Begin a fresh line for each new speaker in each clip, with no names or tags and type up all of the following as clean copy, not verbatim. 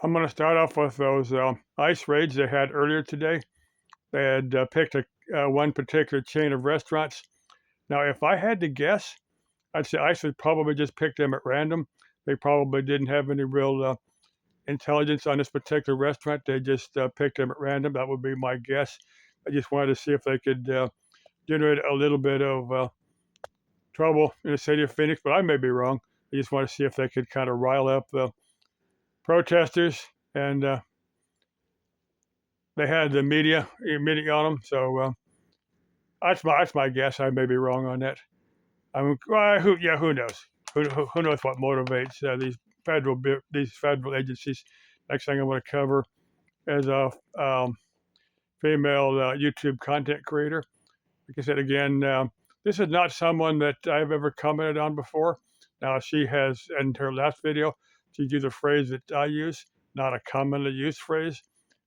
I'm going to start off with those ICE raids they had earlier today. They had picked one particular chain of restaurants. Now, if I had to guess, I'd say ICE would probably just pick them at random. They probably didn't have any real intelligence on this particular restaurant. They just picked them at random. That would be my guess. I just wanted to see if they could generate a little bit of trouble in the city of Phoenix, but I may be wrong. I just want to see if they could kind of rile up the protesters, and they had the media on them. So that's my guess. I may be wrong on that. I mean, who knows? Who knows what motivates these federal agencies? Next thing I want to cover is a female YouTube content creator. Like I said again, this is not someone that I've ever commented on before. Now she has, in her last video, she used a phrase that I use, not a commonly used phrase.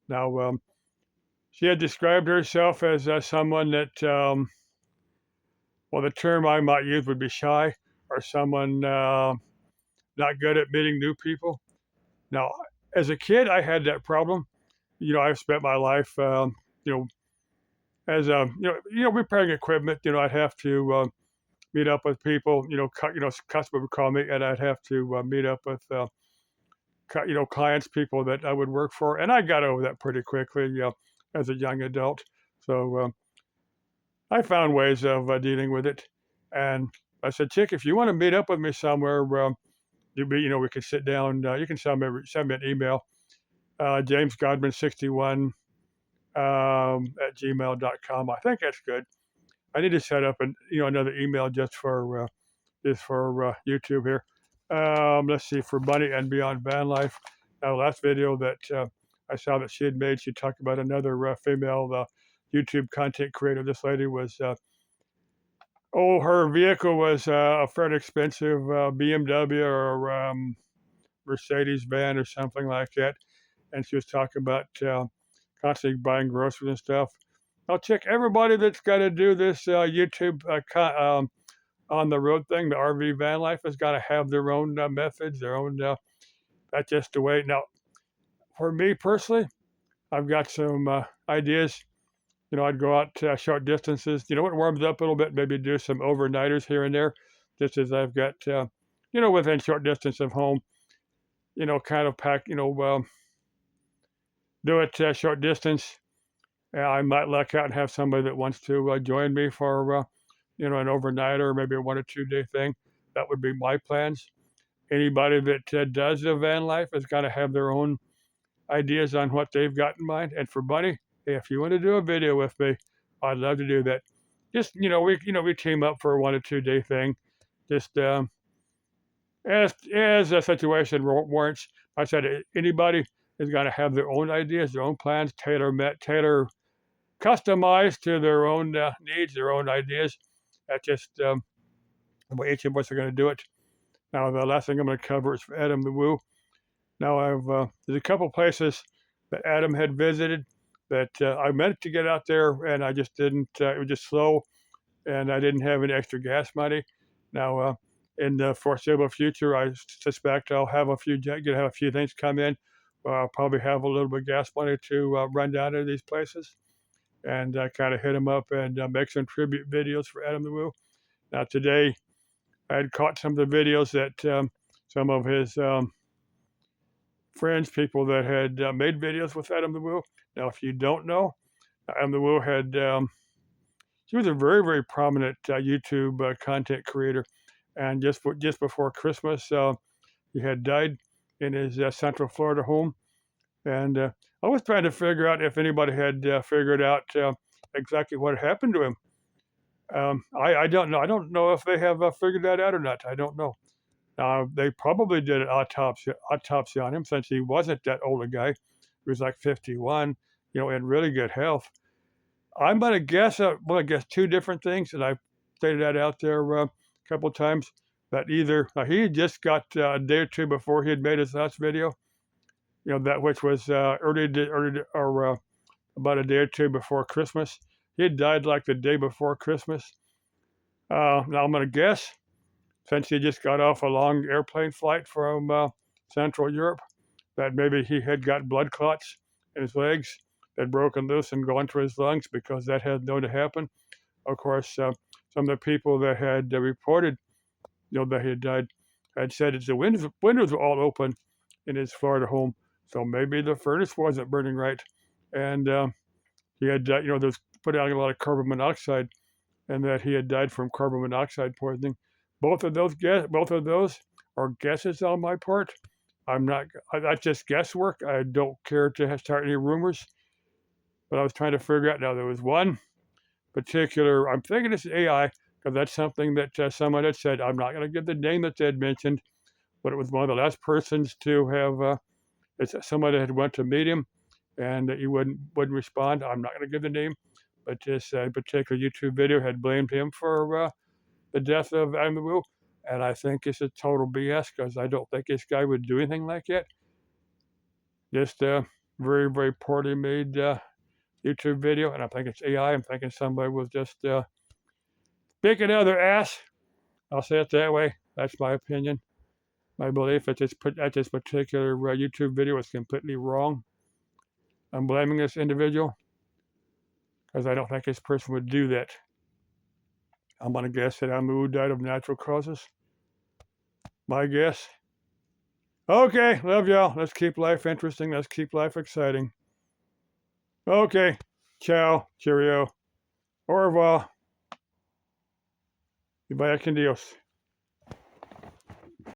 Now she had described herself as someone that, well, the term I might use would be shy, or someone not good at meeting new people. Now, as a kid, I had that problem. I've spent my life, you know, as repairing equipment. I'd have to meet up with people. Customer would call me, and I'd have to meet up with clients, people that I would work for, and I got over that pretty quickly. As a young adult, so I found ways of dealing with it. And I said, "Chick, if you want to meet up with me somewhere, we can sit down. You can send me an email, jamesgodman61 at gmail.com. I think that's good. I need to set up another email just for YouTube here. Let's see, for Bunny and Beyond Van Life. Last video that I saw that she had made, she talked about another female YouTube content creator. This lady was, her vehicle was a fairly expensive BMW or Mercedes van or something like that. And she was talking about constantly buying groceries and stuff. I'll check everybody that's got to do this YouTube on the road thing. The RV van life has got to have their own methods, their own. That's just the way. Now, for me personally, I've got some ideas. I'd go out short distances. It warms up a little bit. Maybe do some overnighters here and there, just as I've got, within short distance of home. Kind of pack. Do it short distance. I might luck out and have somebody that wants to join me for, an overnight or maybe a 1 or 2 day thing. That would be my plans. Anybody that does the van life has got to have their own ideas on what they've got in mind. And for Bunny, hey, if you want to do a video with me, I'd love to do that. Just we team up for a 1 or 2 day thing. Just as a situation warrants. I said anybody is going to have their own ideas, their own plans, customized to their own needs, their own ideas. That's just the way each of us are going to do it. Now, the last thing I'm going to cover is for Adam the Woo. Now, there's a couple places that Adam had visited that I meant to get out there, and I just didn't. It was just slow, and I didn't have any extra gas money. Now, in the foreseeable future, I suspect I'll have a few things come in. I'll probably have a little bit of gas money to run down to these places and kind of hit them up and make some tribute videos for Adam the Woo. Now, today, I had caught some of the videos that some of his friends, people that had made videos with Adam the Woo. Now, if you don't know, Adam the Woo she was a very, very prominent YouTube content creator. And just before Christmas, he had died in his Central Florida home. And I was trying to figure out if anybody had figured out exactly what happened to him. I don't know. I don't know if they have figured that out or not. I don't know. They probably did an autopsy on him since he wasn't that old a guy. He was like 51, in really good health. I'm going to guess, two different things, and I've stated that out there a couple of times, that either he had just got a day or two before he had made his last video, that which was early or about a day or two before Christmas. He had died like the day before Christmas. Now I'm going to guess, since he just got off a long airplane flight from Central Europe, that maybe he had got blood clots in his legs that broken loose and gone to his lungs, because that had known to happen. Of course, some of the people that had reported, that he had died, had said the windows were all open in his Florida home, so maybe the furnace wasn't burning right, and he had, there's put out a lot of carbon monoxide, and that he had died from carbon monoxide poisoning. Both of those are guesses on my part. That's just guesswork. I don't care to start any rumors, but I was trying to figure out. Now, there was one particular, I'm thinking it's AI, because that's something that someone had said. I'm not going to give the name that they had mentioned, but it was one of the last persons to have, it's somebody had went to meet him, and he wouldn't respond. I'm not going to give the name, but this particular YouTube video had blamed him for the death of Adam Wu, and I think it's a total BS, because I don't think this guy would do anything like that. Just very, very poorly made YouTube video, and I think it's AI. I'm thinking somebody was just speaking out of their ass. I'll say it that way. That's my opinion. My belief that this particular YouTube video is completely wrong. I'm blaming this individual because I don't think this person would do that. I'm going to guess that Amu died of natural causes. My guess. Okay, love y'all. Let's keep life interesting. Let's keep life exciting. Okay, ciao, cheerio, au revoir. Y vaya con Dios.